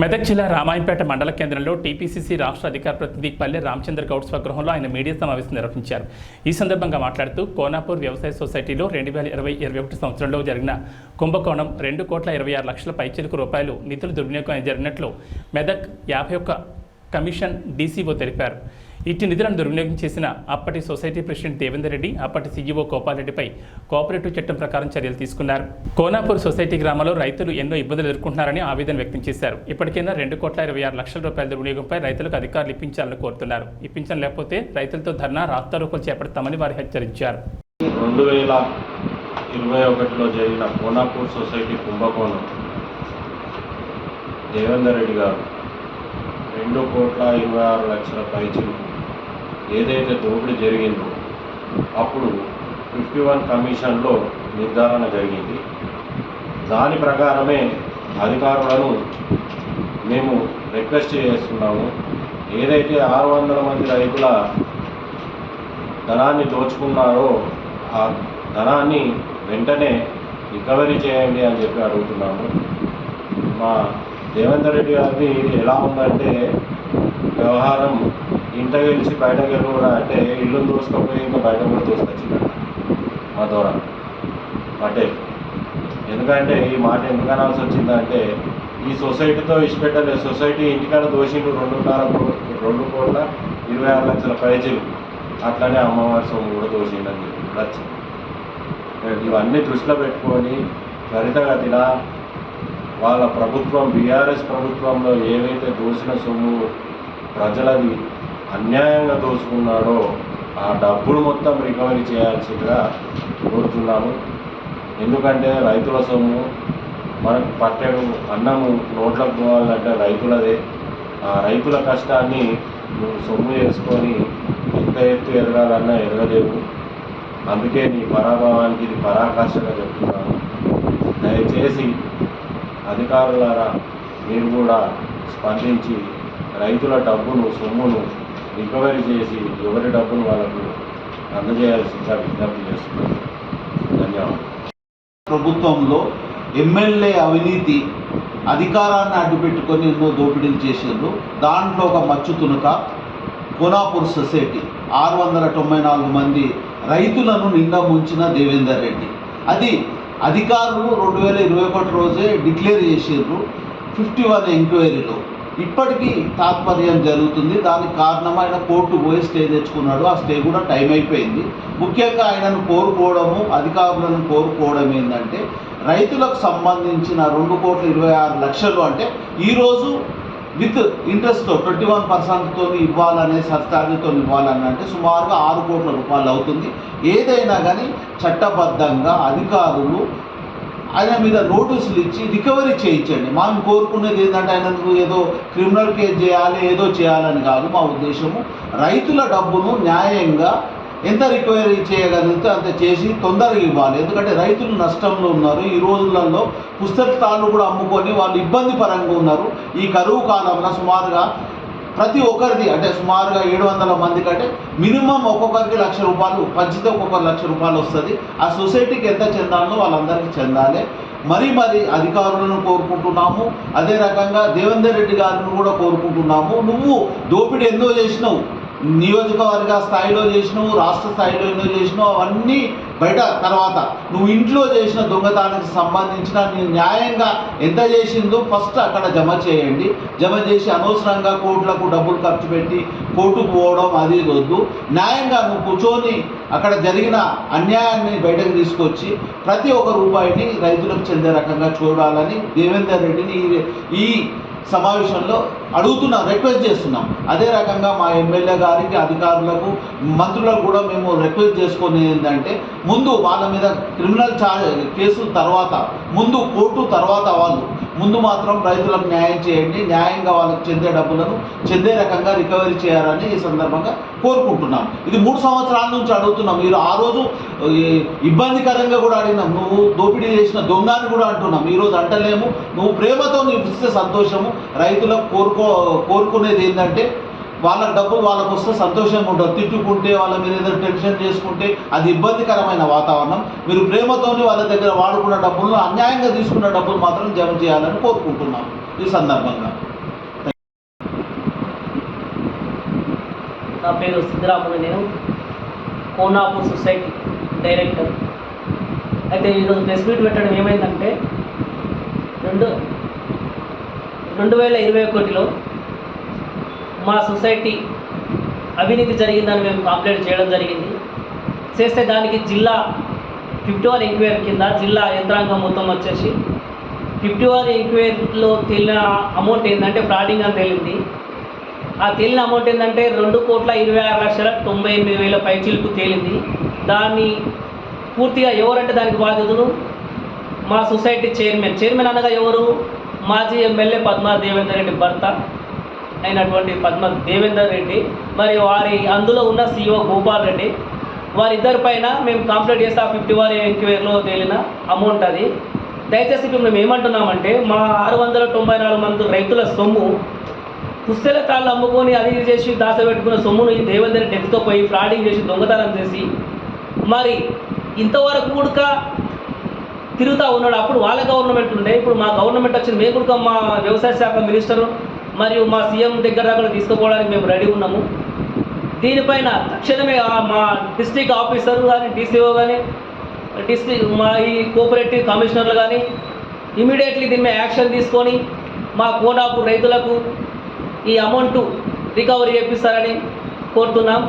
మెదక్ జిల్లా రామాయంపేట మండల కేంద్రంలో టీపీసీసీ రాష్ట్ర అధికార ప్రతినిధి పల్లె రామచంద్ర గౌడ్ స్వగృహంలో ఆయన మీడియా సమావేశం నిర్వహించారు. ఈ సందర్భంగా మాట్లాడుతూ కోనాపూర్ వ్యవసాయ సొసైటీలో 2020-21 సంవత్సరంలో జరిగిన కుంభకోణం 2,26 లక్షల పైచిలుకు రూపాయలు నిధుల దుర్వినియోగం జరిగినట్లు మెదక్ 51 కమిషన్ డీసీఓ తెలిపారు. ఇట్టి నిధులను దుర్వినియోగం చేసిన అప్పటి సొసైటీ ప్రెసిడెంట్ దేవేందర్ రెడ్డి, అప్పటి సీఈఓ గోపాల్ రెడ్డిపై కోఆపరేటివ్ చట్టం ప్రకారం చర్యలు తీసుకున్నారు. కోనాపూర్ సొసైటీ గ్రామంలో రైతులు ఎన్నో ఇబ్బందులు ఎదుర్కొంటున్నారని ఆవేదన వ్యక్తం చేశారు. ఇప్పటికైనా 2,26 లక్షల రూపాయల దుర్వినియోగంపై రైతులకు అధికారులు ఇప్పించాలని కోరుతున్నారు. ఇప్పించడం లేకపోతే రైతులతో ధర్నా రాస్తారోకోలు చేపడతామని వారు హెచ్చరించారు. 2021లో జరిగిన కోనాపూర్ సొసైటీ కుంభకోణం దేవేందర్ రెడ్డి గారు 2,26 లక్షల పైచిలు ఏదైతే దోపిడీ జరిగిందో అప్పుడు 51 కమిషన్లో నిర్ధారణ జరిగింది. దాని ప్రకారమే అధికారులను మేము రిక్వెస్ట్ చేస్తున్నాము. ఏదైతే 600 మంది రైతుల ధనాన్ని దోచుకున్నారో ఆ ధనాన్ని వెంటనే రికవరీ చేయండి అని చెప్పి అడుగుతున్నాము. మా దేవేందర్ రెడ్డి గారిది ఎలా ఉందంటే వ్యవహారం ఇంట గెలిచి బయట గెలవరా అంటే ఇల్లు దోసుకపోయి ఇంకా బయట కూడా దోసుకొచ్చిందంట మా ద్వారా పటేల్. ఎందుకంటే ఈ మాట ఎందుకు అనాల్సి వచ్చిందంటే ఈ సొసైటీతో ఇష్టపెట్టలేదు. సొసైటీ ఇంటికాడ దోషిండు 2,26 లక్షల పైచీలు, అట్లనే అమ్మవారి సొమ్ము కూడా దోషిండని చెప్పి కూడా వచ్చింది. ఇవన్నీ దృష్టిలో పెట్టుకొని త్వరితగతిన వాళ్ళ ప్రభుత్వం బీఆర్ఎస్ ప్రభుత్వంలో ఏవైతే దోసిన సొమ్ము ప్రజలది అన్యాయంగా దోచుకున్నాడో ఆ డబ్బులు మొత్తం రికవరీ చేయాల్సిందిగా కోరుతున్నాము. ఎందుకంటే రైతుల సొమ్ము మనకు పట్టెడు అన్నము నోట్లకు పోవాలంటే రైతులదే. ఆ రైతుల కష్టాన్ని నువ్వు సొమ్ము చేసుకొని ఎంత ఎత్తు ఎదగాలన్నా ఎదగలేవు. అందుకే నీ పరాభవానికి ఇది పరాకాష్ఠగా చెప్తున్నాను. దయచేసి అధికారులారా మీరు కూడా స్పందించి రైతుల డబ్బును సొమ్మును రికవరీ చేసి ఎవరి డబ్బును వాళ్ళకు అందజేయాల్సిందిగా విజ్ఞప్తి చేస్తున్నాను. ధన్యవాదాలు. ప్రభుత్వంలో ఎమ్మెల్యే అవినీతి అధికారాన్ని అడ్డుపెట్టుకొని ఎన్నో దోపిడీలు చేసిండ్రు. దాంట్లో ఒక మచ్చు తునక కోనాపూర్ సొసైటీ 694 మంది రైతులను నిండా ముంచిన దేవేందర్ రెడ్డి. అది అధికారులు 2021 రోజే డిక్లేర్ చేసిండ్రు 51 ఎంక్వైరీలో. ఇప్పటికీ తాత్పర్యం జరుగుతుంది. దానికి కారణం ఆయన కోర్టు పోయి స్టే తెచ్చుకున్నాడు. ఆ స్టే కూడా టైం అయిపోయింది. ముఖ్యంగా ఆయనను కోరుకోవడము, అధికారులను కోరుకోవడం ఏంటంటే రైతులకు సంబంధించిన 2,26 లక్షలు అంటే ఈరోజు విత్ ఇంట్రెస్ట్తో 21%తో ఇవ్వాలనే సర్చార్జ్తో ఇవ్వాలని అంటే సుమారుగా 6 కోట్ల రూపాయలు అవుతుంది. ఏదైనా కానీ చట్టబద్ధంగా అధికారులు ఆయన మీద నోటీసులు ఇచ్చి రికవరీ చేయించండి. మనం కోరుకునేది ఏంటంటే ఆయనకు ఏదో క్రిమినల్ కేసు చేయాలి, ఏదో చేయాలని కాదు మా ఉద్దేశము. రైతుల డబ్బును న్యాయంగా ఎంత రికవరీ చేయగలిగితే అంత చేసి తొందరగా ఇవ్వాలి. ఎందుకంటే రైతులు నష్టంలో ఉన్నారు. ఈ రోజులలో పుస్తకాలు కూడా అమ్ముకొని వాళ్ళు ఇబ్బంది పరంగా ఉన్నారు. ఈ కరువు కాలంలో సుమారుగా ప్రతి ఒక్కరిది అంటే సుమారుగా 700 మంది కంటే మినిమం ఒక్కొక్కరికి 1,00,000 రూపాయలు పంచితే ఒక్కొక్కరు 1,00,000 రూపాయలు వస్తుంది. ఆ సొసైటీకి ఎంత చెందాలో వాళ్ళందరికీ చెందాలి. మరి అధికారులను కోరుకుంటున్నాము. అదే రకంగా దేవేందర్ రెడ్డి గారిని కూడా కోరుకుంటున్నాము. నువ్వు దోపిడీ ఎన్నో చేసినావు, నియోజకవర్గ స్థాయిలో చేసినావు, రాష్ట్ర స్థాయిలో ఎన్నో చేసినావు. అవన్నీ బయట తర్వాత నువ్వు ఇంట్లో చేసిన దొంగతనానికి సంబంధించిన నీ న్యాయంగా ఎంత చేసిందో ఫస్ట్ అక్కడ జమ చేయండి. జమ చేసి అనవసరంగా కోర్టులకు డబ్బులు ఖర్చు పెట్టి కోర్టుకు పోవడం అది వద్దు. న్యాయంగా నువ్వు కూర్చొని అక్కడ జరిగిన అన్యాయాన్ని బయటకు తీసుకొచ్చి ప్రతి ఒక్క రూపాయిని రైతులకు చెందే రకంగా చూడాలని దేవేందర్ రెడ్డిని ఈ సమావేశంలో అడుగుతున్నాం, రిక్వెస్ట్ చేస్తున్నాం. అదే రకంగా మా ఎమ్మెల్యే గారికి, అధికారులకు, మంత్రులకు కూడా మేము రిక్వెస్ట్ చేసుకునేది ఏంటంటే ముందు వాళ్ళ మీద క్రిమినల్ కేసు తర్వాత ముందు కోర్టు తర్వాత వాళ్ళు ముందు మాత్రం రైతులకు న్యాయం చేయండి. న్యాయంగా వాళ్ళకి చెందే డబ్బులను చెందే రకంగా రికవరీ చేయాలని ఈ సందర్భంగా కోరుకుంటున్నాం. ఇది 3 సంవత్సరాల నుంచి అడుగుతున్నాం. మీరు ఆ రోజు ఇబ్బందికరంగా కూడా అడిగినాం. నువ్వు దోపిడీ చేసిన దొంగని కూడా అంటున్నాం. ఈరోజు అంటలేము. నువ్వు ప్రేమతో నువ్వు ఇస్తే సంతోషము. రైతులకు కోరుకునేది ఏంటంటే వాళ్ళ డబ్బులు వాళ్ళకు వస్తే సంతోషంగా ఉంటుంది. తిట్టుకుంటే వాళ్ళ మీద ఏదో టెన్షన్ చేసుకుంటే అది ఇబ్బందికరమైన వాతావరణం. మీరు ప్రేమతోని వాళ్ళ దగ్గర వాడుకున్న డబ్బులను అన్యాయంగా తీసుకున్న డబ్బులు మాత్రం జమ చేయాలని కోరుకుంటున్నాం ఈ సందర్భంగా. నా పేరు సిద్ధరాములు, నేను కోనాపూర్ సొసైటీ డైరెక్టర్. అయితే ఈరోజు ప్రెస్ మీట్ పెట్టడం ఏమైందంటే 2021లో మా సొసైటీ అవినీతి జరిగిందని మేము కంప్లైంట్ చేయడం జరిగింది. చేస్తే దానికి జిల్లా 51 ఎంక్వైరీ కింద జిల్లా యంత్రాంగం మొత్తం వచ్చేసి 51 ఎంక్వైరీలో తేలిన అమౌంట్ ఏంటంటే ఫ్రాడింగ్ అని తేలింది. ఆ తేలిన అమౌంట్ ఏంటంటే 2,26,98,000 పైచీలకు తేలింది. దాన్ని పూర్తిగా ఎవరంటే దానికి బాధ్యతలు మా సొసైటీ చైర్మన్ అనగా ఎవరు, మాజీ ఎమ్మెల్యే పద్మా దేవేందర్ రెడ్డి భర్త అయినటువంటి పద్మా దేవేందర్ రెడ్డి, మరియు వారి అందులో ఉన్న CEO గోపాల్ రెడ్డి, వారిద్దరి పైన మేము కంప్లైంట్ చేస్తే ఆ 51 ఎంక్వైరీలో తేలిన అమౌంట్ అది. దయచేసి ఇప్పుడు మేము ఏమంటున్నామంటే మా 694 మంది రైతుల సొమ్ము పుస్తల తాళ్ళు అమ్ముకొని అది చేసి దాచబెట్టుకున్న సొమ్మును ఈ దేవేందర్ రెడ్డి ఎత్తుకుపోయి ఫ్రాడింగ్ చేసి దొంగతనం చేసి మరి ఇంతవరకు కూడా తిరుగుతూ ఉన్నాడు. అప్పుడు వాళ్ళ గవర్నమెంట్ ఉండే, ఇప్పుడు మా గవర్నమెంట్ వచ్చింది. మేము కూడా మా వ్యవసాయ శాఖ మినిస్టరు మరియు మా సీఎం దగ్గర కూడా తీసుకుపోవడానికి మేము రెడీ ఉన్నాము. దీనిపైన తక్షణమే మా డిస్ట్రిక్ట్ ఆఫీసర్ కానీ, DCO కానీ, మా ఈ కోఆపరేటివ్ కమిషనర్లు కానీ ఇమీడియట్లీ దీని మీద యాక్షన్ తీసుకొని మా కోనాపూర్ రైతులకు ఈ అమౌంట్ రికవరీ చేపిస్తారని కోరుతున్నాం.